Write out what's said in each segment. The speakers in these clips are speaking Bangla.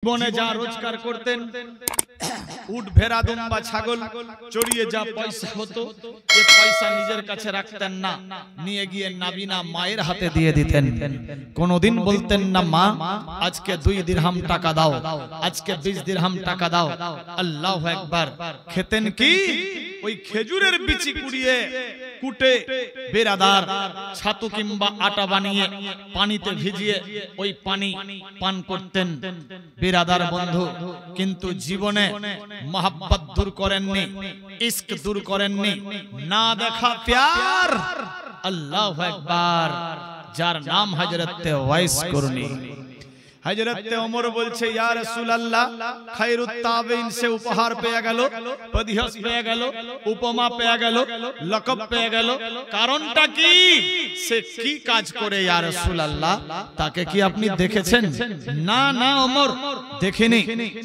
জীবনে যা রোজগার করতেন, উট ভেড়া দুম্বা ছাগল চড়িয়ে যা পয়সা হতো, এ পয়সা নিজের কাছে রাখতেন না, নিয়ে গিয়ে নাবিনা মায়ের হাতে দিয়ে দিতেন। কোনদিন বলতেন না মা আজকে 2 দিরহাম টাকা দাও, আজকে 20 দিরহাম টাকা দাও। আল্লাহু আকবার। খেতেন কি? ওই খেজুরের বিচি কুটে বেরাদার ছাতু কিংবা আটা বানিয়ে পানিতে ভিজিয়ে ওই পানি পান করতেন বেরাদার বন্ধু। কিন্তু জীবনে মোহাব্বত দূর করেননি, ইশক দূর করেননি, না দেখা প্যার। আল্লাহু আকবার। যার নাম হযরত ওয়াইস করনি। হযরত ওমর বলছে ইয়া রাসূলুল্লাহ, খায়রুত তাবেইন সে উপহার পেয়ে গেল, পদিহস পেয়ে গেল, উপমা পেয়ে গেল, লকব পেয়ে গেল। কারণটা কি? সে কি কাজ করে ইয়া রাসূলুল্লাহ? তাকে কি আপনি দেখেছেন? না না ওমর, দেখিনি।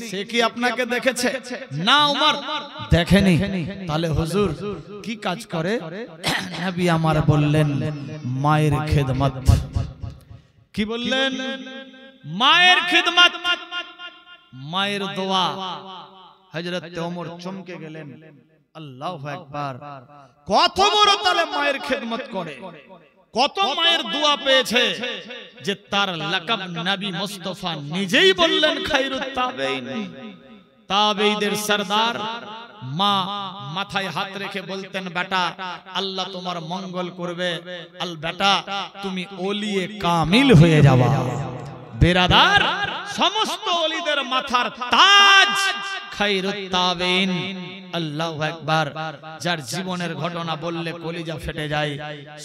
সে কি আপনাকে দেখেছে? না ওমর, দেখেনি। তাহলে হুজুর কি কাজ করে? নবী আমার বললেন মায়ের খেদমত। কি বললেন? মায়ের খিদমত, মায়ের দোয়া। হযরত ওমর চমকে গেলেন। আল্লাহু আকবার। কত বড় তালে মায়ের খিদমত করে, কত মায়ের দোয়া পেয়েছে যে তার লাকাব নবী মুস্তাফা নিজেই বললেন খায়রুত তাবেইন, তাবেঈদের সরদার। মা মাথায় হাত রেখে বলতেন বেটা আল্লাহ তোমার মঙ্গল করবে, আল বেটা তুমি ওলিয়ে কামিল হয়ে যাবা। বেরাদার সমস্ত ওলিদের মাথার তাজ খায়রুত তাবেইন। আল্লাহু আকবার। যার জীবনের ঘটনা বললে কলিজা ফেটে যায়।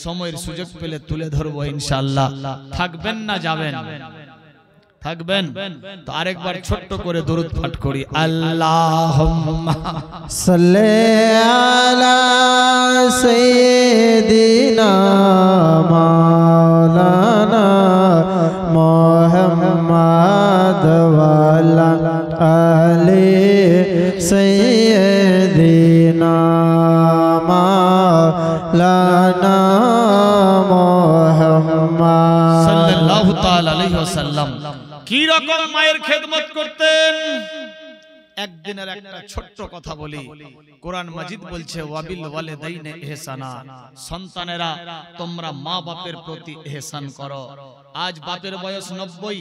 সময়ের সুযোগ পেলে তুলে ধরবো ইনশাআল্লাহ। থাকবেন না যাবেন? থাকবেন তো আরেকবার ছোট্ট করে দরুদ পাঠ করি। আল্লাহুম্মা সাল্লি আলা সাইয়্যিদিনা মাওলানা মুহাম্মদ ওয়া আলা আলি সাইয়্যিদিনা মাওলানা মুহাম্মদ সাল্লাল্লাহু তাআলা আলাইহি ওয়াসাল্লাম কি রকম মায়ের খেদমত করতেন। একদিনের একটা ছোট্ট কথা বলি। কোরআন মাজিদ বলছে ওয়াবিল ওয়ালিদাইনি ইহসানা, সন্তানেরা তোমরা মা বাপের প্রতি ইহসান করো। আজ বাপের বয়স 90,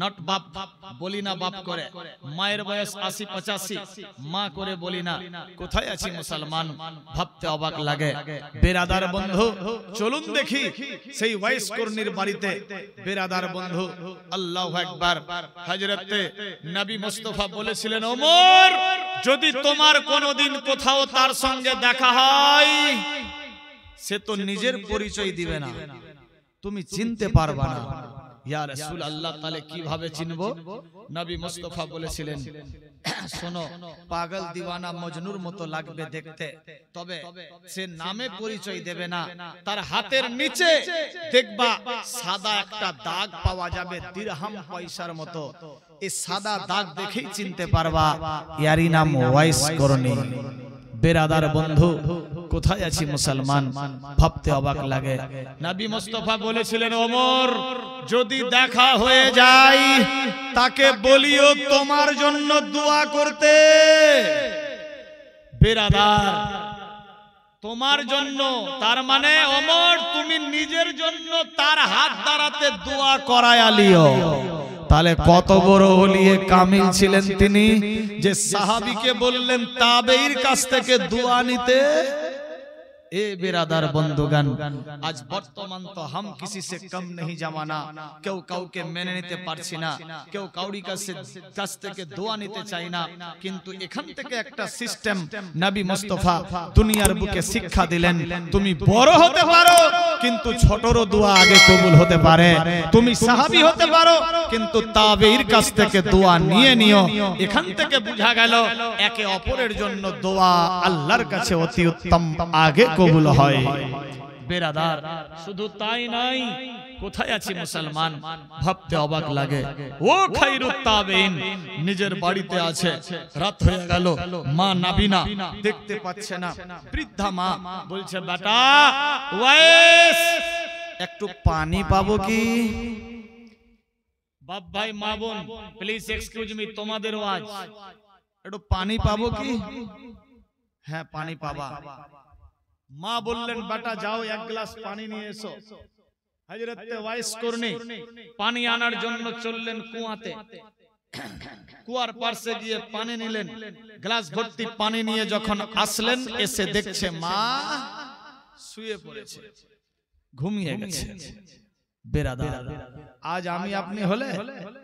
নট বাপ বলি না বাপ করে। মায়ের বয়স 80-85, মা করে বলি না। কোথায় আছি মুসলমান? ভাবতে অবাক লাগে। বেরাদার বন্ধু চলুন দেখি সেই ওয়াইস করনির বাড়িতে। বেরাদার বন্ধু আল্লাহু আকবার। হযরত নবী মুস্তাফা বলেছিলেন ওমর যদি তোমার কোনদিন কোথাও তার সঙ্গে দেখা হয়, সে তো নিজের পরিচয় দিবে না, তুমি চিনতে পারবা না। ইয়া রাসূলুল্লাহ তাহলে কিভাবে চিনবো? নবী মুস্তাফা বলেছিলেন শোনো, পাগল দিওয়ানা মজনুর মতো লাগবে দেখতে, তবে সে নামে পরিচয় দেবে না। তার হাতের নিচে দেখবা সাদা একটা দাগ পাওয়া যাবে দিরহাম পয়সার মতো। এই সাদা দাগ দেখেই চিনতে পারবা ইয়ারই নাম ওয়াইস করনি। বেরাদার বন্ধু কোথায় আছি মুসলমান? ভাবতে অবাক লাগে। নবী মুস্তাফা বলেছিলেন ওমর যদি দেখা হয়ে যায় তাকে বলিও তোমার জন্য দোয়া করতে। বেরাদার তোমার জন্য, তার মানে ওমর তুমি নিজের জন্য তার হাত দ্বারাতে দোয়া করায় আলিও। তাহলে কত বড় ওলিয়ে কামিল ছিলেন তিনি যে সাহাবীকে বললেন তাবেঈর কাছ থেকে দোয়া নিতে। ए बिरादर बंधुगण आज बर्तमान तो हम किसी से कम नहीं जमाना क्यों काउके मेने निते पारछि ना क्यों काउडी काছে কাছ থেকে দোয়া নিতে চাই না কিন্তু এখান থেকে একটা সিস্টেম নবী মুস্তাফা দুনিয়ার বুকে শিক্ষা দিলেন তুমি বড় হতে পারো কিন্তু ছোটরও দোয়া আগে কবুল হতে পারে তুমি সাহাবী হতে পারো কিন্তু তাবেঈর কাছ থেকে দোয়া নিয়ে নিও এখান থেকে বুঝা গেল একে অপরের জন্য দোয়া আল্লাহর কাছে অতি উত্তম আগে কবুল হয় বেরাদার শুধু তাই নাই কোথায় আছি মুসলমান ভাবতে অবাক লাগে ও খায়রুত তাবেঈন নিজের বাড়িতে আছে রাত হয়ে গেল মা নাবিনা দেখতে পাচ্ছে না বৃদ্ধা মা বলছে বেটা ওয়াইস একটু পানি পাবো কি বাপ ভাই মা বোন প্লিজ এক্সকিউজ মি, তোমাদের আওয়াজ একটু পানি পাবো কি? হ্যাঁ পানি পাবা। মা বললেন বেটা যাও এক গ্লাস পানি নিয়ে এসো। হযরতে ওয়াইস করনি পানি আনার জন্য চললেন কুয়াতে। কুয়ার পাশে গিয়ে পানি নিলেন, গ্লাস ভর্তি পানি নিয়ে যখন আসলেন এসে দেখছে মা শুয়ে পড়েছে, ঘুমিয়ে গেছে। বেরাদার আজ আমি আপনি হলে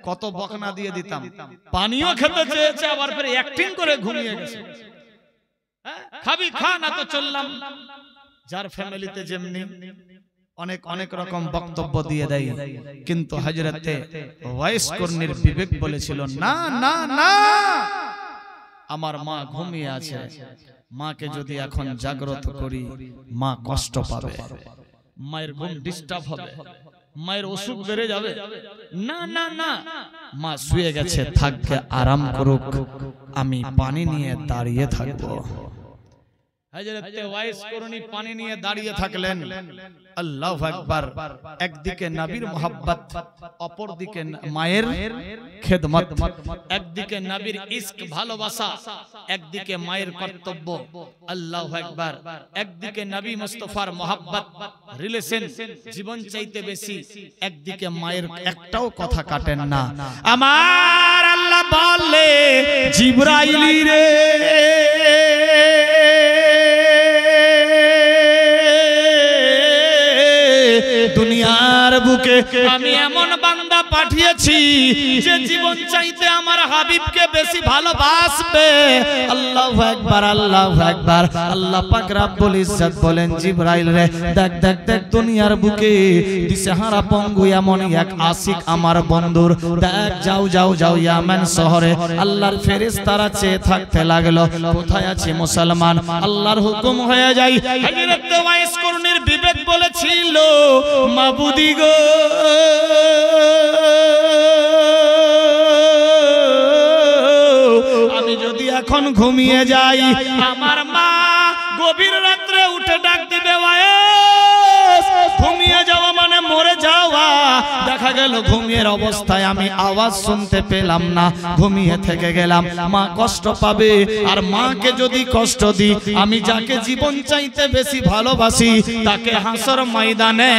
কত বকনা দিয়ে দিতাম, পানিও খেতে চেয়েছে আবার ফের অ্যাক্টিং করে ঘুমিয়ে গেছে। খাবি খা না তো চললাম। যার ফ্যামিলিতে যেমনি অনেক অনেক রকম বক্তব্য দিয়ে দেয়, কিন্তু হযরতে ওয়াইস করনির বিবেক বলেছিল না না না, আমার মা ঘুমিয়ে আছে, মাকে যদি এখন জাগ্রত করি মা কষ্ট পাবে, মায়ের ঘুম ডিস্টার্ব হবে, মায়ের অসুখ বেড়ে যাবে। না না না, মা শুয়ে গেছে, থাকবে আরাম করুক, আমি পানি নিয়ে দাঁড়িয়ে থাকবো। হযরতে ওয়াইস করনি পানি নিয়ে দাঁড়িয়ে থাকলেন। আল্লাহু আকবার। একদিকে নবীর মোহাব্বত, অপর দিকে মায়ের খেদমত, একদিকে নবীর ইশক ভালোবাসা, একদিকে মায়ের কর্তব্য। আল্লাহু আকবার। একদিকে নবী মুস্তাফার মোহাব্বত রিলেশন জীবন চাইতে বেশি, একদিকে মায়ের একটাও কথা কাটেন না। আমার আল্লাহ বলে জিবরাইল রে দুনিয়ার বুকে আমি এমন বান্দা পাঠিয়েছি যে জীবন চাইতে আমার হাবিবকে বেশি ভালোবাসবে। আল্লাহু আকবার, আল্লাহু আকবার। আল্লাহ পাক রব্বুল ইজ্জত বলেন জিবরাইল রে দেখ দেখ দেখ দুনিয়ার বুকে দিশেহারা পঙ্গু এমন এক আশিক আমার বন্ধুর, দেখ যাও যাও যাও ইয়ামান শহরে। আল্লাহর ফেরেশতারা চেয়ে থাকতে লাগলো কোথায় আছে মুসলমান। আল্লাহর হুকুম হয়ে যায়। হযরত ওয়াইস করনির বিবেক বলেছিল মাবুদি গো আমি যদি এখন ঘুমিয়ে যাই আমার মা গভীর রাত্রে উঠে ডাক দিবে ওয়াইস, ঘুমিয়ে যাওয়া মানে মরে যাওয়া। দেখা গেল ঘুমিয়ে অবস্থায় আমি আওয়াজ শুনতে পেলাম না, ঘুমিয়ে থেকে গেলাম, মা কষ্ট পাবে। আর মাকে যদি কষ্ট দিই, আমি যাকে জীবন চাইতে বেশি ভালোবাসি তাকে হাসর ময়দানে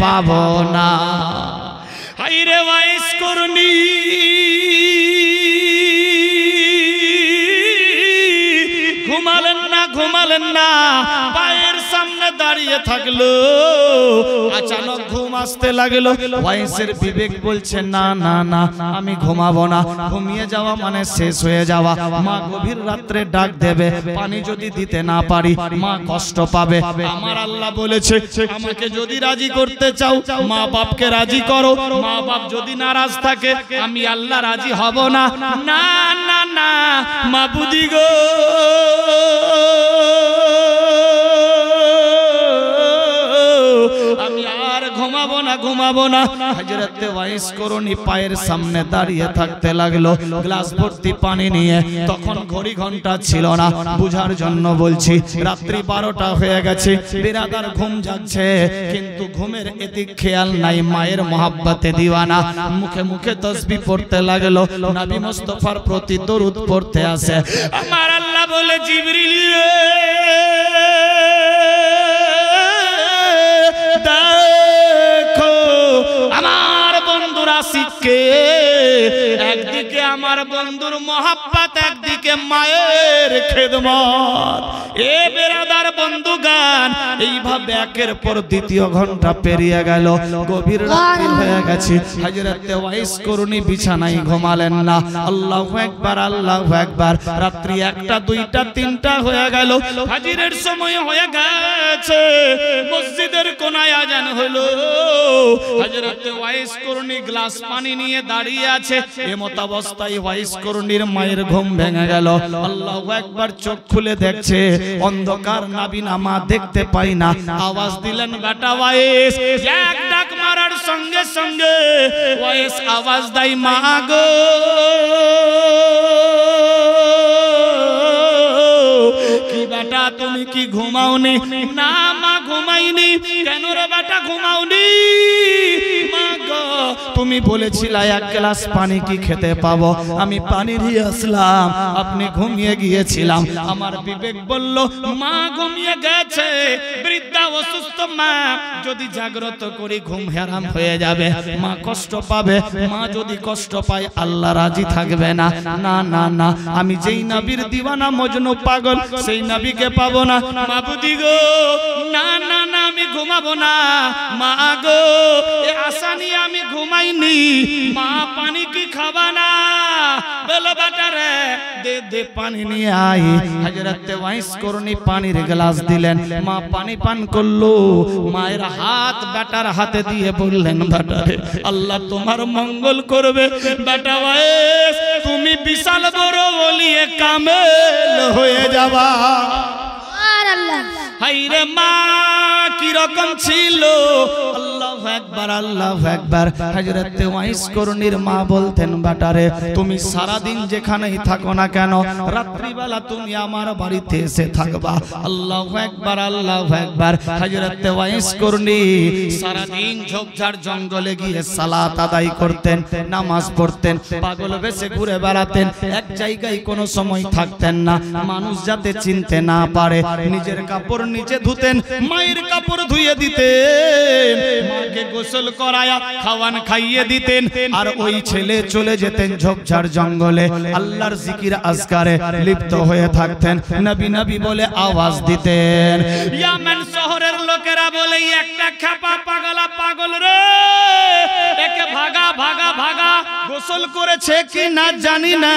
পাবো না। হায়রে ওয়াইস করনি ঘুমালেন না, ঘুমালেন না, পায়ের সামনে দাঁড়িয়ে থাকলো। আচানক ঘুম আসতে লাগলো। ওয়াইসের বিবেক বলছে না না না, আমি ঘুমাবো না, ঘুমিয়ে যাওয়া মানে শেষ হয়ে যাওয়া। মা গভীর রাত্রে ডাক দেবে, পানি যদি দিতে না পারি মা কষ্ট পাবে। আমার আল্লাহ বলেছে আমাকে যদি রাজি করতে চাও মা বাপকে রাজি করো, মা বাপ যদি নারাজ থাকে আমি আল্লাহ রাজি হব না। না না না মাবুদি গো আমি আর ঘুমাবো না, ঘুমাবো না। হযরতে ওয়াইস করনি পায়ের সামনে দাঁড়িয়ে থাকতে লাগলো গ্লাস ভর্তি পানি নিয়ে। তখন ঘড়ি ঘন্টা ছিল না, বুঝার জন্য বলছি রাত্রি 12টা হয়ে গেছে। বিরাদার ঘুম যাচ্ছে, কিন্তু ঘুমের এদিক খেয়াল নাই, মায়ের মোহাব্বতে দিওয়ানা। মুখে মুখে তাসবিহ পড়তে লাগলো, নবী মুস্তাফার প্রতি দরুদ পড়তে আসে। আমার আল্লাহ বলে জিবরিল দেখো আমার বন্ধুর আশিককে, একদিকে আমার বন্ধুর মোহাব্বত, একদিকে মায়ের খেদমত। এ বেরাদার বন্ধুগান, এইভাবে একের পর দ্বিতীয় ঘন্টা পেরিয়ে গেল, গভীর রাত্রি হয়ে গেছে। হযরতে ওয়াইস করনি বিছানায় ঘুমালেন না। আল্লাহু আকবার, আল্লাহু আকবার। রাত্রি 1টা 2টা 3টা হয়ে গেল, ফাজরের সময় হয়ে গেছে। মসজিদের কোনায় আজান হলো। হযরতে ওয়াইস করনি গ্লাস পানি নিয়ে দাঁড়িয়ে আছে। এমত অবস্থায় ওয়াইস করনির মায়ের ঘুম ভেঙে গেল। আল্লাহু আকবার। চোখ খুলে দেখছে অন্ধকার, নাবিনা মা দেখতে পাই না। আওয়াজ দিলেন বেটা ওয়াইস। এক ডাক মারার সঙ্গে সঙ্গে ওয়াইস আওয়াজ দেয় মা গো কি বেটা তুমি কি ঘুমাওনি? না মা ঘুমাইনি। কেন রে বেটা ঘুমাওনি? মা গো তুমি বলেছিলে এক গ্লাস পানি কি খেতে পাবো, আমি পানি দিয়ে আসলাম, আপনি ঘুমিয়ে গিয়েছিলাম। আমার বিবেক বলল মা ঘুমিয়ে গেছে, বৃদ্ধা অসুস্থ মা, যদি জাগ্রত করি ঘুম হারাম হয়ে যাবে, মা কষ্ট পাবে, মা যদি কষ্ট পায় আল্লাহ রাজি থাকবে না। না না না, আমি যেই নবীর দিওয়ানা মজনু পাগল সেই নবীকে পাবো না। মাবুদি গো, না না না, আমি ঘুমাবো না। মা গো, এ আশা নিয়ে আমি ঘুমাইনি। মা পানি কি খাবা না? বলো বেটা রে, দে দে পানি নিয়ে আই। হযরত ওয়াইস করনি পানির গ্লাস দিলেন, মা পানি পান করলো। মায়ের হাত বেটার হাতে দিয়ে বললেন বেটা রে, আল্লাহ তোমার মঙ্গল করবে। বেটা ওয়াইস, তুমি বিশাল বড় ওলিয়ে কামেল হয়ে যাবা। হাইরে মা কি রকম ছিল, আল্লাহু আকবার আল্লাহু আকবার। হযরত ওয়াইস করনির মা বলতেন বেটারে, তুমি সারা দিন যেখানেই থাকো না কেন, রাত্রিবেলা তুমি আমার বাড়িতে এসে থাকবা। আল্লাহু আকবার আল্লাহু আকবার। হযরত ওয়াইস করনি সারা দিন ঝোপঝাড় জঙ্গলে গিয়ে সালাত আদায় করতেন, নামাজ পড়তেন, পাগল বেশে ঘুরে বেড়াতেন, এক জায়গায় কোনো সময় থাকতেন না, মানুষ যাতে চিনতে না পারে। নিজের কাপড় নিচে ধুতেন, মায়ের কাপড় ধুয়ে দিতেন, মাকে গোসল করায়া খাওয়ান খাইয়ে দিতেন। আর ওই ছেলে চলে যেতেন ঝোপঝাড় জঙ্গলে, আল্লাহর জিকির আজকারে লিপ্ত হয়ে থাকতেন, নবী নবী বলে আওয়াজ দিতেন। ইয়ামান শহরের লোকেরা বলে একটা খেপা পাগলা পাগল রে, একে ভাগা ভাগা ভাগা। গোসল করেছে কি না জানি না,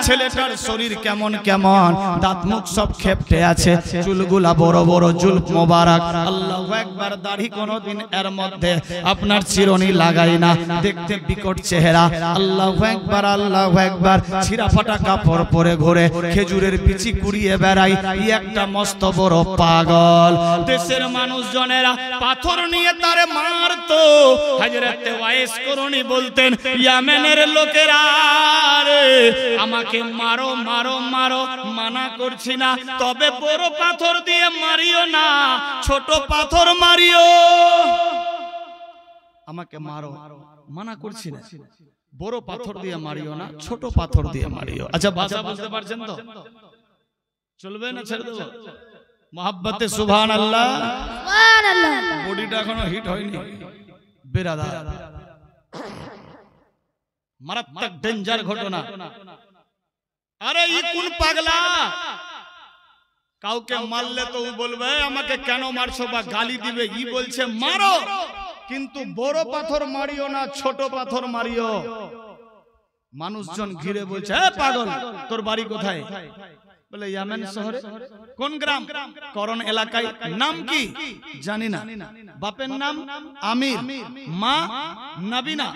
ছেলেটার শরীর কেমন কেমন, দাঁত মুখ সব খেপটে আছে, চুলগুলা বড় বড় চুল মোবারক। আল্লাহু আকবার। দাড়ি কোনদিন এর মধ্যে আপনার চিরুনি লাগাই না, দেখতে বিকট চেহারা। আল্লাহু আকবার আল্লাহু আকবার। ছিঁড়া ফাটা কাপড় পরে ঘোরে, খেজুরের বিচি কুড়িয়ে বেড়াই, একটা মস্ত বড় পাগল। দেশের মানুষজনেরা পাথর নিয়ে তারে মারতো। হযরত ওয়াইস করনি বলতেন, ইয়ামেনের লোকেরা রে, আমাকে মারো মারো মারো, মানা করছি না, তবে বড় পাথর দিয়ে মারিও না, ছোট পাথর মারিও। আমাকে মারো, মানা করছি না, বড় পাথর দিয়ে মারিও না, ছোট পাথর দিয়ে মারিও। আচ্ছা ভাষা বুঝতে পারছেন তো? চলবে না ছেড়ে দেবো? মোহাব্বতে সুবহানাল্লাহ। বডিটা এখনো হিট হয়নি বেরাদা, মারাত্মক ডেঞ্জার ঘটনা। আরে ই কোন পাগলা, কাউকে মারলে তো ও বলবে আমাকে কেন মারছো বা গালি দিবে। ই বলছে মারো, কিন্তু বড় পাথর মারিও না, ছোট পাথর মারিও। মানুষজন ঘিরে বলছে, এ পাগল, তোর বাড়ি কোথায়? বলে ইয়ামেন শহরে। কোন গ্রাম? করণ এলাকায়। নাম কি? জানি না। বাপের নাম আমির, মা নাবিনা।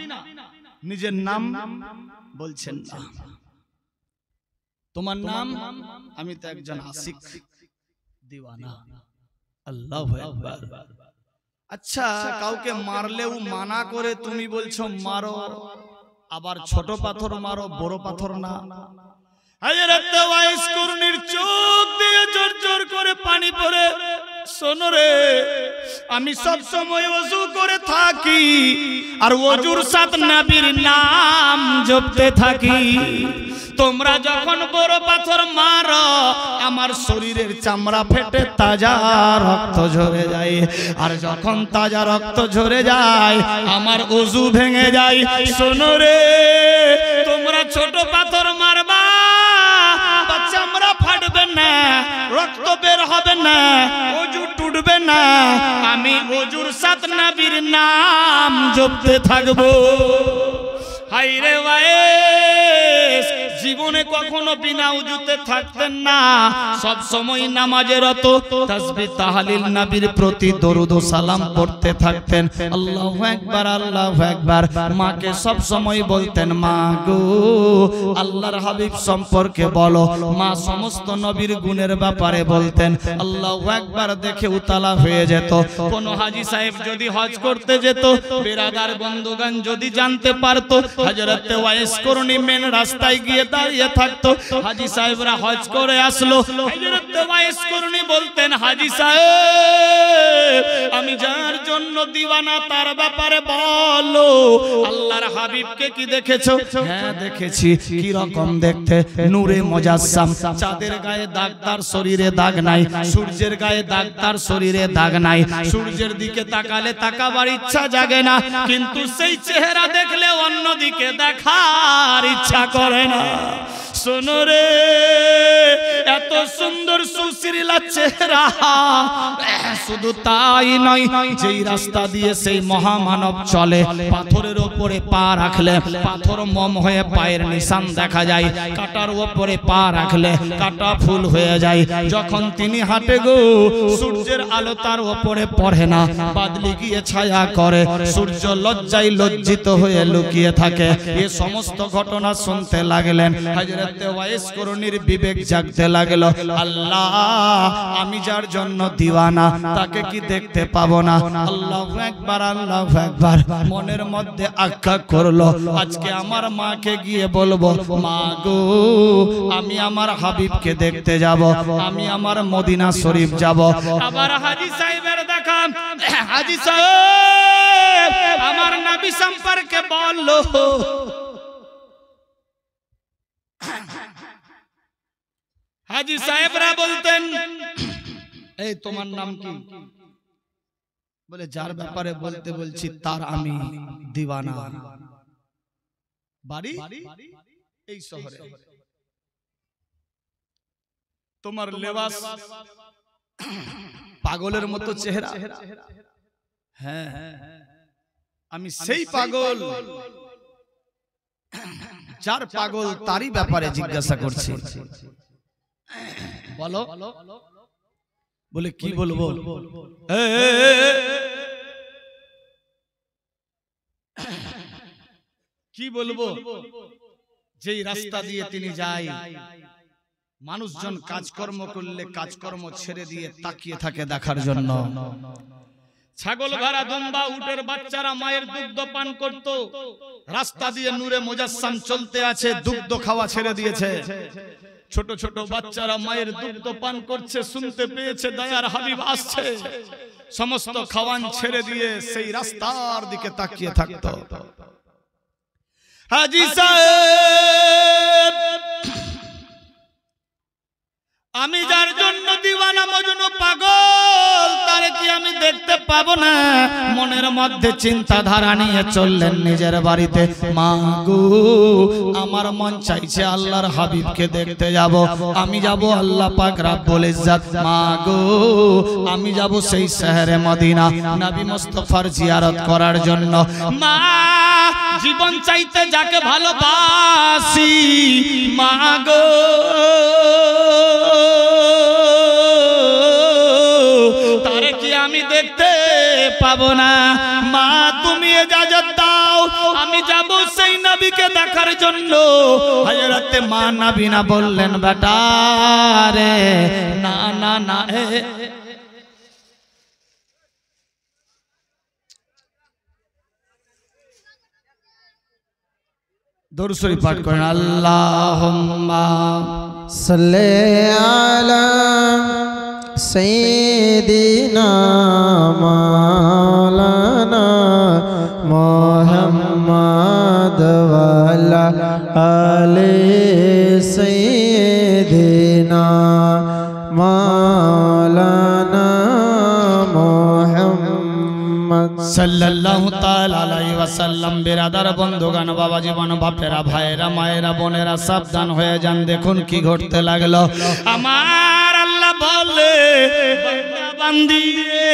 নিজের নাম বলছেন না। তোমার নাম? আমি তো একজন আশিক দিওয়ানা। আল্লাহু আকবার। আচ্ছা, কাউকে মারলেও মানা করে, তুমি বলছো মারো, আবার ছোট পাথর মারো, বড় পাথর না। হযরত ওয়াইস করনির চোখ দিয়ে জোর জোর করে পানি পড়ে। শোনো রে, আমি সব সময় ওযু করে থাকি, আর ওযুর সাথে নবীর নাম জপতে থাকি। তোমরা যখন বড় পাথর মারো, আমার শরীরের চামড়া ফেটে তাজা রক্ত ঝরে যায়, আর যখন তাজা রক্ত ঝরে যায় আমার ওযু ভেঙে যায়। শোনো রে, তোমরা ছোট পাথর মারবা, চামড়া ফাটবে না, রক্ত বের হবে না, ওযু টুটবে না, আমি ওযুর সাথে নবীর নাম জপতে থাকবো। হায়রে ওয়াইস জীবনে কখনো বিনা ওযুতে থাকতেন না, সব সময় নামাজে রত, তাসবিহ তাহলিল নবীর প্রতি দরুদ ও সালাম পড়তে থাকতেন। আল্লাহু আকবার আল্লাহু আকবার। মাকে সব সময় বলতেন, মা গো, আল্লাহর হাবিব সম্পর্কে বলো। মা সমস্ত নবীর গুণের ব্যাপারে বলতেন। আল্লাহু আকবার দেখে উতালা হয়ে যেত। কোন হাজী সাহেব যদি হজ করতে যেত, বিরাদার বন্ধুগণ যদি জানতে পারতো, হযরত ওয়াইস করনি মেন রাস্তায় গিয়ে দাঁড়িয়ে থাকতো। হাজী সাহেবরা হজ করে আসলো, হযরত ওয়াইস করনি বলতেন, হাজী সাহেব আমি যার জন্য দিওয়ানা তার ব্যাপারে বলো। আল্লাহর হাবিবকে কি দেখেছো? হ্যাঁ দেখেছি। কি রকম দেখতে? নূরে মুজাসসাম, চাঁদের গায়ে দাগ তার শরীরে দাগ নাই, সূর্যের গায়ে দাগ তার শরীরে দাগ নাই। সূর্যের দিকে তাকালে তাকাবার ইচ্ছা জাগে না, কিন্তু সেই চেহারা দেখলে অন্যদিকে দেখার ইচ্ছা করে না। শোনো রে, এত সুন্দর সুশীলা চেহারা, শুধু তাই নয়, যেই রাস্তা দিয়ে সেই মহামানব চলে, পাথরের ওপরে পা রাখলে পাথর মম হয়ে পায়ের নিশান দেখা যায়, কাটার ওপরে পা রাখলে কাটা ফুল হয়ে যায়। যখন তিনি হাঁটে গো, সূর্যের আলো তার ওপরে পড়ে না, বাদলি গিয়ে ছায়া করে, সূর্য লজ্জায় লজ্জিত হয়ে লুকিয়ে থাকে। এই সমস্ত ঘটনা শুনতে লাগলেন। হযরত ওয়াইস করণীর বিবেক জাগতে লাগলো। আল্লাহ, আমি যার জন্য দিওয়ানা তাকে কি দেখতে পাবো না? আল্লাহু আকবার, আল্লাহু আকবার। মনের মধ্যে আজ্ঞা করলো, আজকে আমার মাকে গিয়ে বলবো, মা গো, আমি আমার হাবিবকে দেখতে যাব, আমি আমার মদিনা শরীফ যাব। আবার হাজী সাহেবের দেখা, হাজী সাহেব আমার নবী সম্পর্কে বললো। হাজী সাহেবরা বলতেন, এই তোমার নাম কি? বলে, যার ব্যাপারে বলতে বলছি তার আমি দিওয়ানা। বাড়ি এই শহরে। তোমার লেবাস পাগলের মতো চেহারা। হ্যাঁ, আমি সেই পাগল, যার পাগল তারই ব্যাপারে জিজ্ঞাসা করছি। বলো। বলে, কি বলবো? কি বলবো? যেই রাস্তা দিয়ে তিনি যায়, মানুষজন কাজকর্ম করলে কাজকর্ম ছেড়ে দিয়ে তাকিয়ে থাকে দেখার জন্য। ছাগল ভেড়া দুম্বা উটের বাচ্চারা মায়ের দুগ্ধ পান করত, রাস্তা দিয়ে নূরে মুজাসসাম চলতে আছে, দুগ্ধ খাওয়া ছেড়ে দিয়েছে। ছোট ছোট বাচ্চারা মায়ের দুগ্ধ পান করছে, শুনতে পেয়েছে দয়ার হাবিব আসছে, সমস্ত খাওয়ান ছেড়ে দিয়ে সেই রাস্তার দিকে তাকিয়ে থাকতো। হাজী সাহেব, আমি যার জন্য দিওয়ানা মজনু পাগল, তার কি আমি দেখতে পাবো না? মনের মধ্যে চিন্তাধারা নিয়ে চললেন নিজের বাড়িতে। মা গো, আমার মন চাইছে আল্লাহর হাবিবকে দেখতে যাব, আমি যাব আল্লাহ পাক রব্বুল ইজ্জত। মা গো, আমি যাব সেই শহরে মদিনা, নবী মুস্তাফার জিয়ারত করার জন্য। মা, জীবন চাইতে যাকে ভালোবাসি, মা গো, তারে কি আমি দেখতে পাবো না? মা, তুমি ইজাজত দাও, আমি যাব সেই নবীকে দেখার জন্য। হযরতে মা নবীনা বললেন, বেটা রে, না না না, দরুদ শরীফ পাঠ করেন। আল্লাহুম্মা সাল্লি আলা সাইয়্যিদিনা মাওলানা মুহাম্মদ ওয়া আলা আলি সাইয়্যিদিনা মাওলানা মুহাম্মদ সাল্লাল্লাহু তাআলা আলাইহি ওয়াসাল্লাম। বিরাদার বন্ধুগণ, বাবা জীবন, বাপেরা, ভাইয়েরা, মায়েরা, বোনেরা, সাবধান হয়ে যান। দেখুন কি ঘটতে লাগলো। আমার আল্লাহ বলে, বান্দা বান্দি রে,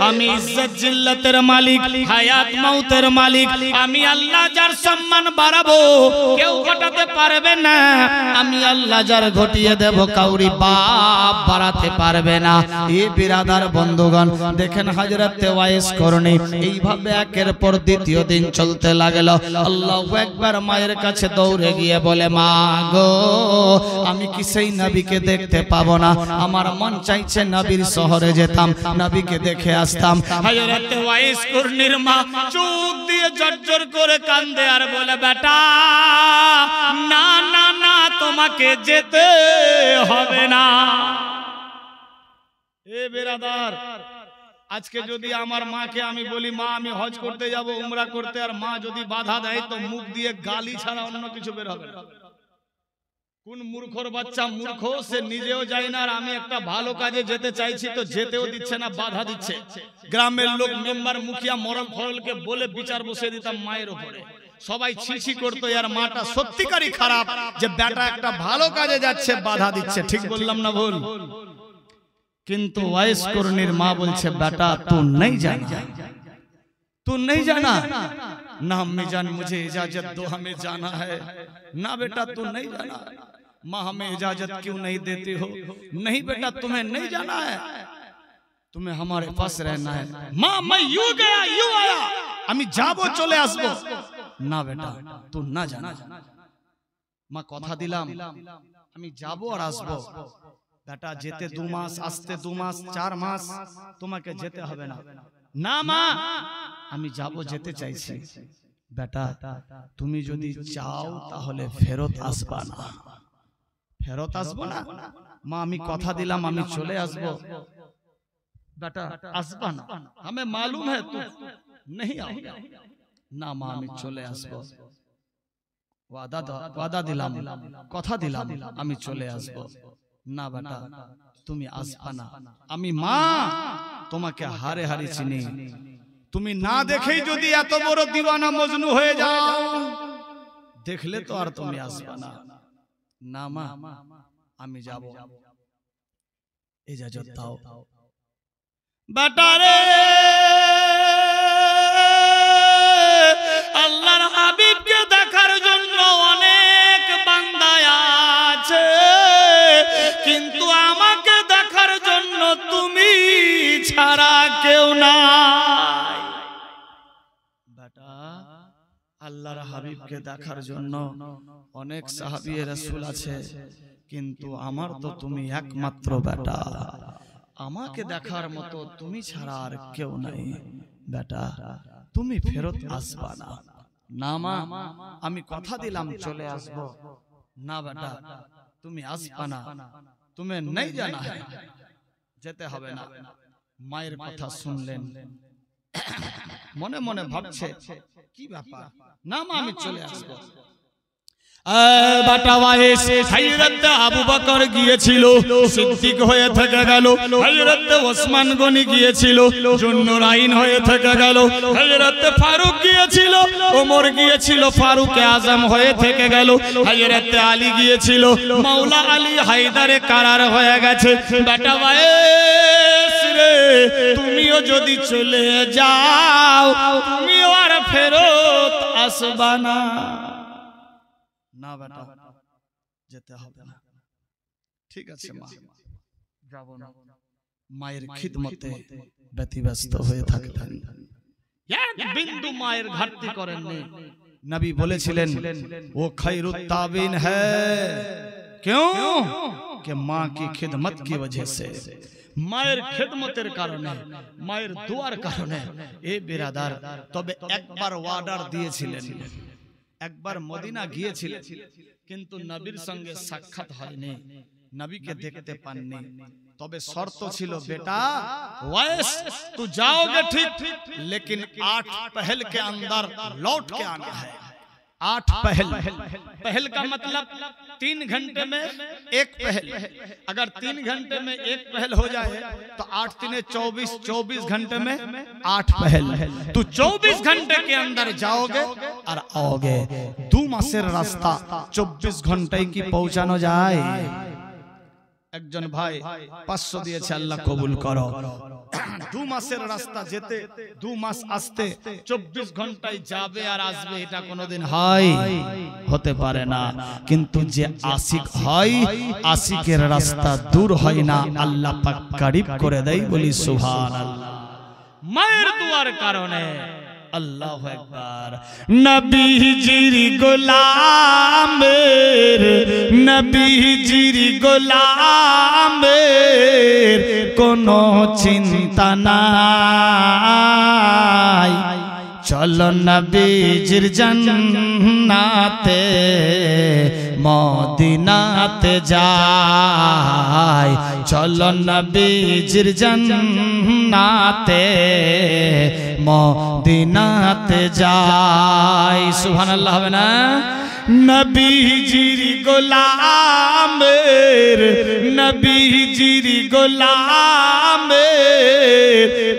আমি ইজ্জত জিল্লাতের মালিক, হায়াত মউতের মালিক, আমি আল্লাহ যার সম্মান বাড়াবো কেউ ঘটাতে পারবে না, আমি আল্লাহ যার ঘটিয়ে দেব কাউরি বাপ বাড়াতে পারবে না। এই বিরাদার বন্ধুগণ, দেখেন হযরত ওয়াইস করণী এইভাবে একের পর দ্বিতীয় দিন চলতে লাগলো। আল্লাহু আকবার। মায়ের কাছে দৌড়ে গিয়ে বলে, মা গো, আমি কি সেই নবীকে দেখতে পাবো না? আমার মন চাইছে নবীর শহরে যেতাম, নবীকে দেখে আসতাম। হযরত ওয়াইস করণীর মা চোখ দিয়ে জর্জর করে কান্দে আর বলে, বেটা, না না না, তো তোমাকে যেতে হবে না। এ বেরাদার, আজকে যদি আমার মাকে আমি বলি মা আমি হজ করতে যাব, উমরা করতে, আর মা যদি বাধা দেয় তো মুখ দিয়ে গালি ছাড়া অন্য কিছু বের হবে না। কোন মূর্খর বাচ্চা মূর্খ, সে নিজেও যায় না আর আমি একটা ভালো কাজে যেতে চাইছি তো যেতেও দিচ্ছে না, বাধা দিচ্ছে। গ্রামের লোক, মেম্বার, মুখিয়া, মরম ফরলকে বলে বিচার বসিয়ে দিতাম মায়ের উপরে। সবাই ছিছি করতো, আর মাটা সত্যিকারই খারাপ যে বেটা একটা ভালো কাজে যাচ্ছে বাধা দিচ্ছে। ঠিক বললাম না ভুল? কিন্তু ওয়াইস করনির মা বলছে বেটা তু नहीं जाना, तू नहीं जाना ना, अम्मी जान मुझे इजाजत दो, हमें जाना है ना। बेटा तू नहीं जाना। माँ हमें इजाजत क्यों नहीं देती हो? नहीं बेटा तुम्हें नहीं जाना है, तुम्हें हमारे पास रहना है। माँ मैं यूं गया यूं आया, আমি যাবো চলে আসবো না। বেটা तू ना जाना। মা কথা দিলাম আমি যাবো আর আসবো। বেটা যেতে 2 মাস, আসতে 2 মাস, 4 মাস, তোমাকে যেতে হবে না। না মা আমি যাবো, যেতে চাইছি। বেটা তুমি যদি চাও তাহলে ফেরত আসবা না। ফেরত আসবো না মা, আমি কথা দিলাম আমি চলে আসবো। बेटा আসবা না, हमें मालूम है तू नहीं आओगे না। মা আমি চলে আসবো, ওয়াদা দিলাম, কথা দিলাম আমি চলে আসবো। না বেটা তুমি আসবা না। আমি মা তোমাকে হারে হারে চিনি, তুমি না দেখেই যদি এত বড় দিওয়ানা মজনু হয়ে যাও, দেখলে তো আর তুমি আসবা না। না মা আমি যাব, ইজাজত দাও। বেটা রে আল্লাহর হাবিবকে দেখার জন্য অনেক বান্দা আছে, কিন্তু আমাকে দেখার জন্য তুমি ছাড়া কেউ নাই। বেটা আল্লাহর হাবিবকে দেখার জন্য অনেক সাহাবী রাসূল আছে, কিন্তু আমার তো তুমি একমাত্র বেটা। আমাকে দেখার মতো তুমি ছাড়া আর কেউ নাই। বেটা তুমি ফেরত আসবা না। না মা আমি কথা দিলাম চলে আসবো। না বেটা তুমি আসবা না, তুমি नहीं जाना है, যেতে হবে না। মায়ের কথা শুনলেন, মনে মনে ভাবছে কি ব্যাপার। না মা আমি চলে আসবো। বেটা ওয়াইস হযরত আবু বকর গিয়েছিল, সিদ্দিক হয়ে থেকে গেল। হযরত ওসমান গনি গিয়েছিল, জুন্নুরাইন হয়ে থেকে গেল। হযরত ফারুক গিয়েছিল, ওমর গিয়েছিল, ফারুক আজম হয়ে থেকে গেল। হযরত আলী গিয়েছিল, মাওলা আলী হায়দারে কারার হয়ে গেছে। বেটা ওয়াইস রে তুমিও যদি চলে যাও তুমিও আর ফেরত আসবা না। না বেটা যেতে হবে না। ঠিক আছে মা যাব না। মায়ের খিদমতে ব্যতিব্যস্ত হয়ে থাকতেন, এক বিন্দু মায়ের ঘাটতি করেননি। নবী বলেছিলেন ও খৈরুত তাবিন হ্যায়, क्यों कि माँ की खिदमत की वजह से, মায়ের খিদমতের কারণে, মায়ের দোয়ার কারণে। এই বিরাদার তবে একবার ওয়ার্ডার দিয়েছিলেন, একবার মদিনা গিয়েছিলেন, কিন্তু নবীর সঙ্গে সাক্ষাৎ হয়নি, নবীকে দেখতে পাননি। তবে শর্ত ছিল बेटा ওয়াইস तू जाओगे ठीक, लेकिन 8 पहल के अंदर लौट के आना है। 8 पहल, पहल का मतलब 3 घंटे में 1 पहल। अगर 3 घंटे में 1 पहल हो जाए तो 8 3 24, 24 घंटे में 8 पहल। तो 24 घंटे के अंदर जाओगे और आओगे। 2 मासेर रास्ता 24 घंटे की पहुंचानो जाए। একজন ভাই 500 দিয়েছে, আল্লাহ কবুল করো। 2 মাসের রাস্তা যেতে 2 মাস আসতে 24 ঘন্টায় যাবে আর আসবে, এটা কোনোদিন হয়? হতে পারে না। কিন্তু যে আশিক হয়, আশিকের রাস্তা দূর হয় না, আল্লাহ পাক করিব করে দেয়। বলি সুবহানাল্লাহ। মায়ের দুয়ার কারণে। আল্লাহু আকবার। নবীজির গোলামের, নবীজির গোলামের কোনো চিন্তা নাই, চলো নবীজির জান্নাতে মদিনাতে যাই চলো নবীজির জান্নাতে মদিনাতে যাই সুবহানাল্লাহ হবে না নবীজির গোলামের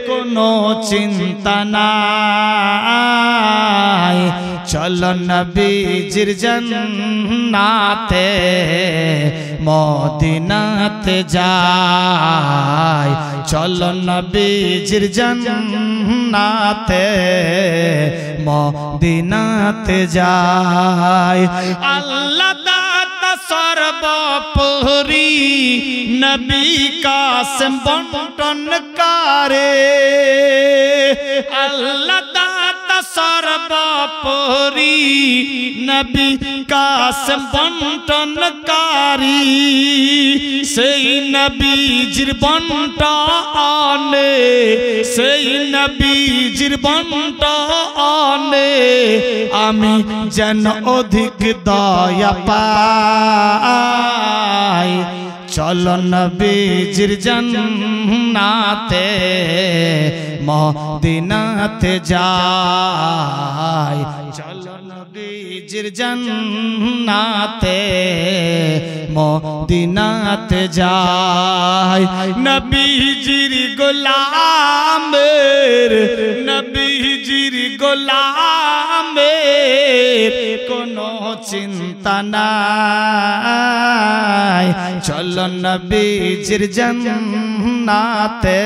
কোনো চিন্তা নাই চলো নবীজির জান্নাতে মদিনাতে যাই চলো নবীজির জান্নাতে মদিনাতে যাই আল্লাহ দাতা সর্বোপরি নবী কাসেম বন্টন করে আল্লাহ দাতা সর্বোপরি নবী কাসেম বন্টন কারি সেই নবীজির বন্টনে সেই নবীজির বন্টনে আমি যেন অধিক দয়া পাই চলো নবীজির জান্নাতে মদিনাতে যাই চলো নবীজির জান্নাতে মদিনাতে যাই নবীজির গোলামের কোনো চিন্তা নাই চলো নবীজির জান্নাতে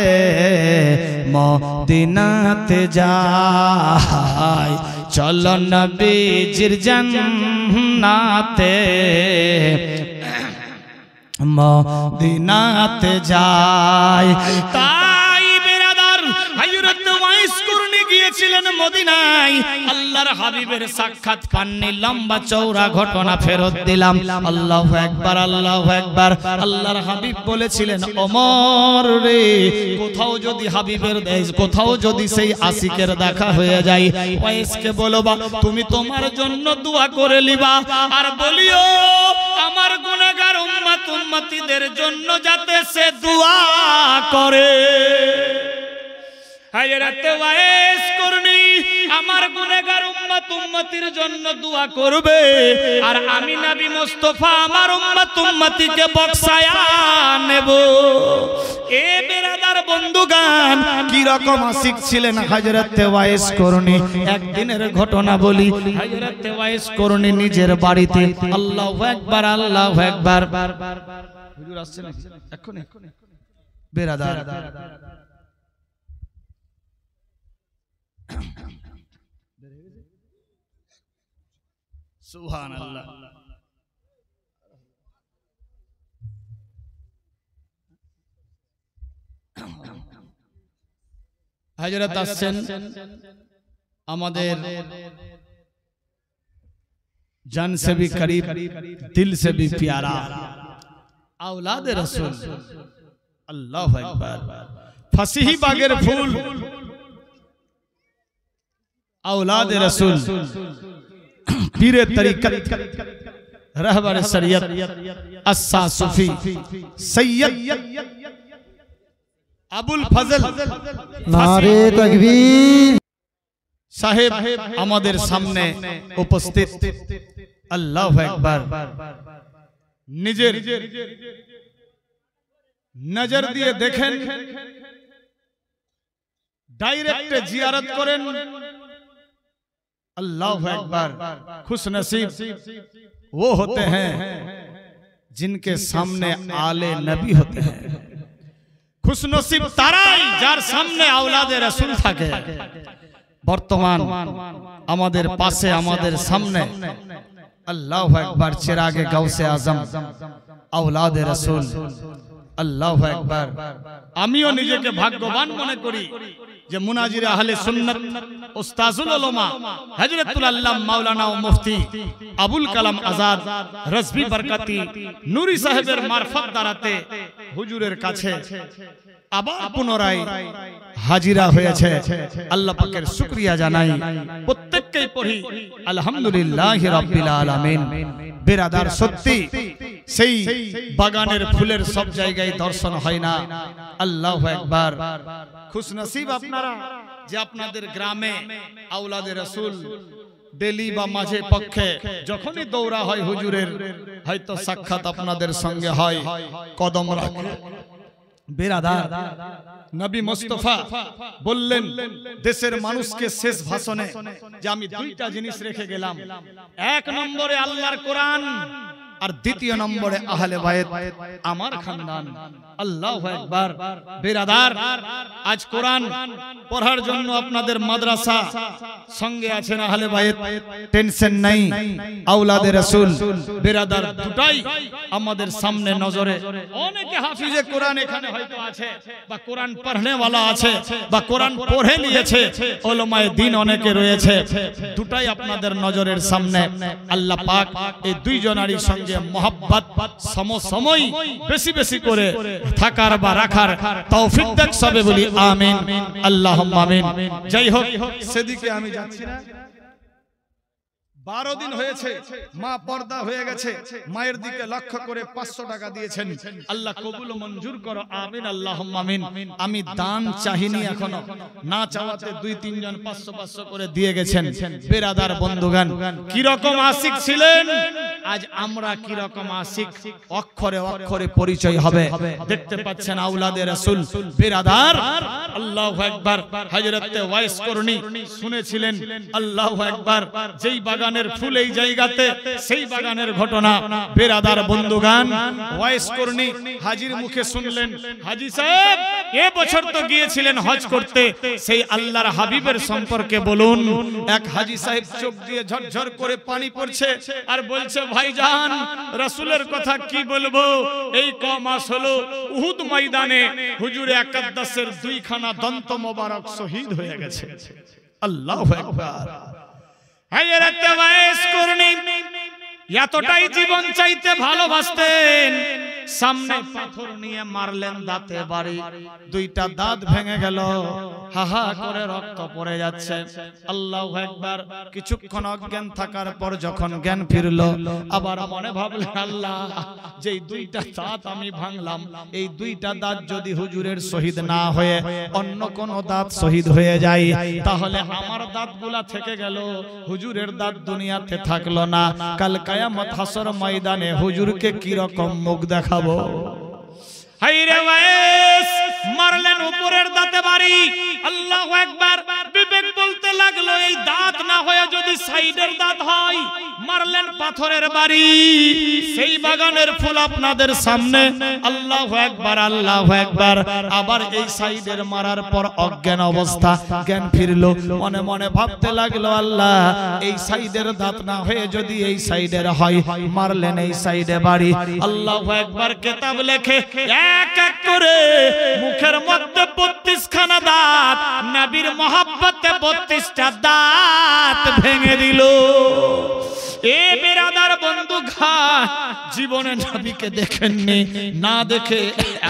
মদিনাতে যাই চলো নবীজির জান্নাতে মদিনাতে যাই তাই বেরাদার হযরত ওয়াইস কুরনি গিয়েছিলেন মদিনায় আল্লাহর হাবিবের সাক্ষাৎ পাননি লম্বা চওড়া ঘটনা ফেরত দিলাম আল্লাহু আকবার আল্লাহু আকবার আল্লাহর হাবিব বলেছিলেন ওমর রে কোথাও যদি সেই আশিকের দেখা হয়ে যায় ওয়াইসকে বলবা তুমি তোমার জন্য দোয়া করে লিবা আর বলিও আমার গুনাহগার উম্মতিদের জন্য যাতে সে দোয়া করে হযরত ওয়াইস কুরনি আমার গুনাহগার উম্মতির জন্য দোয়া করবে আর আমি নবী মুস্তাফা আমার উম্মতিকে বক্সায়া নেব এ বেরাদার বন্ধুগান কি রকম আশিক ছিলেন হযরত ওয়াইস কুরনি একদিনের ঘটনা বলি হযরত ওয়াইস কুরনি নিজের বাড়িতে আল্লাহু আকবার হুজুর আসছে না এখন বেরাদার সুবহানাল্লাহ হযরত আসছেন আমাদের जान से भी करीब दिल से भी प्यारा औलाद रसूल अल्लाह अकबर फसीही बागेर फूल औलाद रसूल पीरे तरीकत रहबर शरीयत अस्सा सूफी सैयद अबुल फजल नारे तकबीर साहेब আমাদের সামনে উপস্থিত আল্লাহু আকবার নিজের নজর দিয়ে দেখেন डायरेक्ट जियारत करें अल्लाह अकबर खुश नसीब वो होते हैं जिनके सामने आले नबी होते हैं खुश नसीब ताराई जार सामने औलादे रसूल থাকে বর্তমান আমাদের পাশে আমাদের সামনে আল্লাহু আকবার চিরাগে গাউসে আজম औलादे रसूल আল্লাহু আকবার আমিও নিজেকে ভাগ্যবান মনে করি যে মুনাজির আহলে সুন্নাত উস্তাজুল উলামা হযরতুল আল্লামা মাওলানা ও মুফতি আবুল কালাম আজাদ রাজভী বরকতি নূরি সাহেবের মারফত দ্বারাতে হুজুরের কাছে আবার পুনরায় হাজিরা হয়েছে। আল্লাহ পাকের শুকরিয়া জানাই, প্রত্যেককেই পড়ি আলহামদুলিল্লাহি রাব্বিল আলামিন। বেরাদার, সত্যি সেই বাগানের ফুলের সব জায়গায় দর্শন হয় না। আল্লাহু আকবার। খুশনসিব আপনারা যে আপনাদের গ্রামে আওলাদে রাসূল ডেলি বা মাঝে পক্ষে যখনই দৌড়া হয় হুজুরের, হয়তো সাক্ষাৎ আপনাদের সঙ্গে হয়, কদম রাখে। বেরাদার, নবী মুস্তাফা বললেন দেশের মানুষকে শেষ ভাষণে যে আমি দুইটা জিনিস রেখে গেলাম, এক নম্বরে আল্লাহর কোরআন, আর দ্বিতীয় নম্বরে আহলে বায়ত, আমার খানদান। আল্লাহু আকবার। বেরাদার, আজ কোরআন পড়ার জন্য আপনাদের মাদ্রাসা সঙ্গে আছেন আহলে বায়ত, টেনশন নাই। আওলাদে রাসূল বেরাদার দুটাই আমাদের সামনে নজরে। অনেকে হাফিজে কোরআন এখানে হয়তো আছে, বা কোরআন পড়নে वाला আছে, বা কোরআন পড়ে নিয়েছে, উলামায়ে দ্বীন অনেকে রয়েছে। দুটাই আপনাদের নজরের সামনে। আল্লাহ পাক এই দুইজনারই সঙ্গে মোহাব্বত সমসময় বেশি বেশি করে থাকার বা রাখার তৌফিক দেখ, সবে বলি আমিন, আল্লাহুম্মা আমিন। যাই হোক, সেদিকে আমি যাচ্ছি না। 12 দিন হয়েছে মা পর্দা হয়ে গেছে, মায়ের দিকে লক্ষ্য করে 500 টাকা দিয়েছেন। আল্লাহ কবুল ও মঞ্জুর করো, আমিন, আল্লাহুম্মা আমিন। আমি দান চাহিনি এখনো, না চাওয়াতে 2-3 জন 500 করে দিয়ে গেছেন। বেরাদার বন্ধুগান, কি রকম আশিক ছিলেন, আজ আমরা কি রকম আশিক, অক্ষরে অক্ষরে পরিচয় হবে। দেখতে পাচ্ছেন আওলাদে রাসূল। বেরাদার, আল্লাহু আকবার। হযরতে ওয়াইস করনি শুনেছিলেন, আল্লাহু আকবার, যেই বাগানের ফুল এই জায়গাতে, সেই বাগানের ঘটনা। বেরাদার বন্ধুগান, ওয়াইস করনি হাজির মুখে শুনলেন, হাজী সাহেব এ বছর তো গিয়েছিলেন হজ করতে, সেই আল্লাহর হাবিবের সম্পর্কে বলুন। এক হাজী সাহেব চোখ দিয়ে ঝরঝর করে পানি পড়ছে আর বলছে, ভাইজান রাসূলের কথা কি বলবো, এই ক মাস হলো উহুদ ময়দানে হুজুরে আকদ্দাসের 2খানা দন্ত মোবারক শহীদ হয়ে গেছে। আল্লাহু আকবার। হযরত ওয়াইস করনি এতটাই জীবন চাইতে ভালোবাসতেন, সামনে পাথর নিয়ে মারলেন দাঁতে বাড়ি, 2টা দাঁত ভেঙে গেল, হাহা করে রক্ত পড়ে যাচ্ছে। আল্লাহু আকবার। কিছুক্ষণ অজ্ঞান থাকার পর যখন জ্ঞান ফিরলো, আবার মনে ভাবলেন, আল্লাহ যেই 2টা দাঁত আমি ভাঙলাম, এই 2টা দাঁত যদি হুজুরের শহীদ না হয়ে অন্য কোন দাঁত শহীদ হয়ে যায়, তাহলে আমার দাঁতগুলা থেকে গেল, হুজুরের দাঁত দুনিয়াতে থাকলো না। কাল কিয়ামত হাসর ময়দানে হুজুরকে কি রকম মুখ দেখাবো। হায়রে ওয়াইস মারলেন উপরের দাঁতে বাড়ি। আল্লাহু আকবার। বিবেক বলতে লাগলো, এই দাঁত না হয়ে যদি সাইডের দাঁত হয়, মারলেন পাথরের বাড়ি, সেই বাগানের ফুল আপনাদের সামনে। আল্লাহু আকবার, আল্লাহু আকবার। আবার এই সাইডের মারার পর অজ্ঞান অবস্থা, জ্ঞান ফিরলো, মনে মনে ভাবতে লাগলো, আল্লাহ এই সাইডের দাঁত না হয়ে যদি এই সাইডের হয়, মারলেন এই সাইডে বাড়ি। আল্লাহু আকবার। কিতাব লেখে এক এক করে মুখের মধ্যে 32খানা দাঁত, নবীর মহব্বতে 32টা দাঁত ভেঙে দিল। এ বেরাদার বন্ধু, জীবনে নবীকে দেখেননি, না দেখে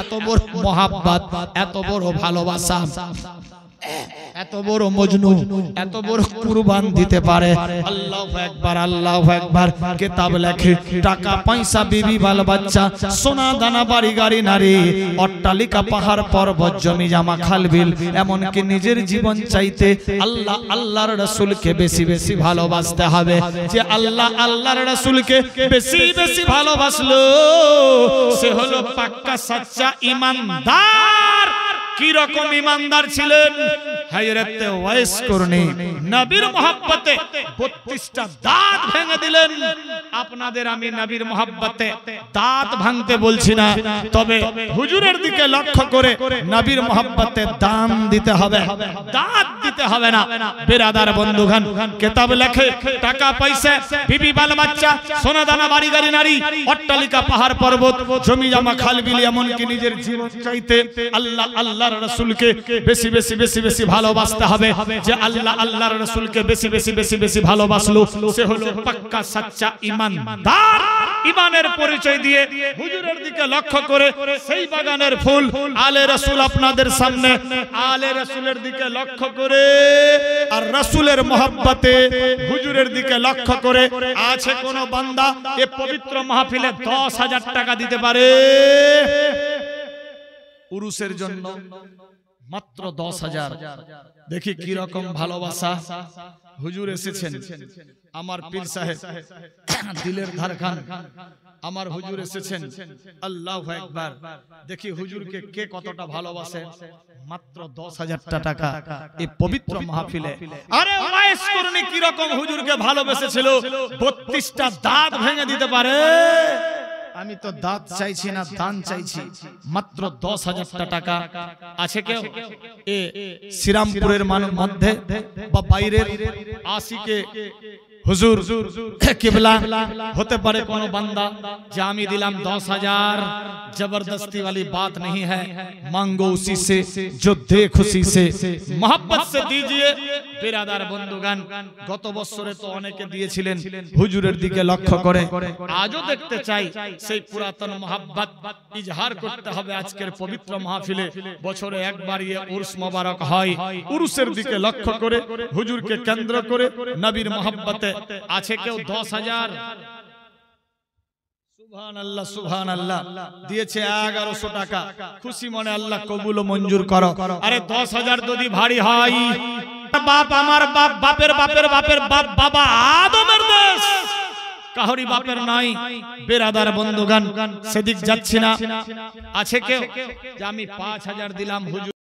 এত বড় মহব্বত, এত বড় ভালোবাসা, এত বড় মজনু, এত বড় কুরবান দিতে পারে। আল্লাহু আকবার, আল্লাহু আকবার। কিতাব লেখে টাকা পয়সা, বিবি বাল বাচ্চা, সোনা দানা, বাড়ি গাড়ি, নারী, অট্টালিকা, পাহাড় পর্বত, জমি জামা, খালবিল, এমনকি নিজের জীবন চাইতে আল্লাহ আল্লাহর রাসূলকে বেশি বেশি ভালোবাসতে হবে। যে আল্লাহ আল্লাহর রাসূলকে বেশি বেশি ভালোবাসলো, সে হলো পাক্কা সাচ্চা ঈমানদার। কি রকম ঈমানদার ছিলেন হযরতে ওয়াইস করনি, নবীর মহব্বতে 32টা দাঁত ভেঙে দিলেন। আপনাদের আমি নবীর মহব্বতে দাঁত ভাঙতে বলছি না, তবে হুজুরের দিকে লক্ষ্য করে নবীর মহব্বতে দান দিতে হবে, দাঁত দিতে হবে না। বেরাদার বন্ধুগণ, কিতাব লেখে টাকা পয়সা, বিবি বাল বাচ্চা, সোনা দানা, বাড়ি গাড়ি, নারী, অট্টালিকা, পাহাড় পর্বত, জমি জামা, খালবিল, এমনকি নিজের জীবন চাইতে আল্লাহ আল্লাহর রাসূলকে বেশি বেশি বেশি বেশি ভালোবাসতে হবে। যে আল্লাহ আল্লাহর রাসূলকে বেশি বেশি বেশি বেশি ভালোবাসলো সে হলো পাক্কা সাচ্চা ঈমানদার। ঈমানের পরিচয় দিয়ে হুজুরের দিকে লক্ষ্য করে সেই বাগানের ফুল আলে রাসূল আপনাদের সামনে, আলে রাসূলের দিকে লক্ষ্য করে আর রাসূলের মহব্বতে হুজুরের দিকে লক্ষ্য করে আছে কোন বান্দা এ পবিত্র মাহফিলে 10,000 টাকা দিতে পারে? উরুসের জন্য মাত্র 10,000। দেখি কি রকম ভালোবাসা। হুজুর এসেছেন, আমার পীর সাহেব দিলের ধারখান, আমার হুজুর এসেছেন। আল্লাহু আকবার। দেখি হুজুরকে কে কতটা ভালোবাসে। মাত্র 10,000 টাকা এই পবিত্র মাহফিলে। আরে ওয়াইস করনি কি রকম হুজুরকে ভালোবেসেছিল, 32টা দাঁত ভেঙে দিতে পারে। আমি তো দাঁত চাইছি না, দান চাইছি। মাত্র 10,000 টাকা আছে কেউ? এ শ্রীরামপুরের মধ্যে বা বাইরের আশিকে হুজুর কিবলা होते पारे कोनो बंदा जे आमी दिलाम 10,000। जबरदस्ती वाली बात नहीं है, मांगो उसी से जो दे खुशी से, मोहब्बत से दीजिए। बिरादार बंधुगण, गत বছরে তো অনেকে দিয়েছিলেন, হুজুরের দিকে লক্ষ্য করে আজও দেখতে চাই সেই পুরাতন মোহাব্বত ইজহার করতে হবে আজকের পবিত্র মাহফিলে। বছরে একবার এই উরস মোবারক হয়, উরসের দিকে লক্ষ্য করে হুজুরকে কেন্দ্র করে নবীর মোহাব্বতে আছে কেউ 10,000? সুবহানাল্লাহ সুবহানাল্লাহ। দিয়েছে 1100 টাকা। খুশি মনে আল্লাহ কবুল ও মঞ্জুর করো। আরে 10,000 যদি ভারী হয়, বাপ আমার বাপ, বাপের বাপের বাপের বাপ, বাবা আদমের দেশ কাহরি বাপের নাই। বেরাদার বন্ধুগণ, সেদিক যাচ্ছি না। আছে কেউ যে আমি 5,000 দিলাম হুজুর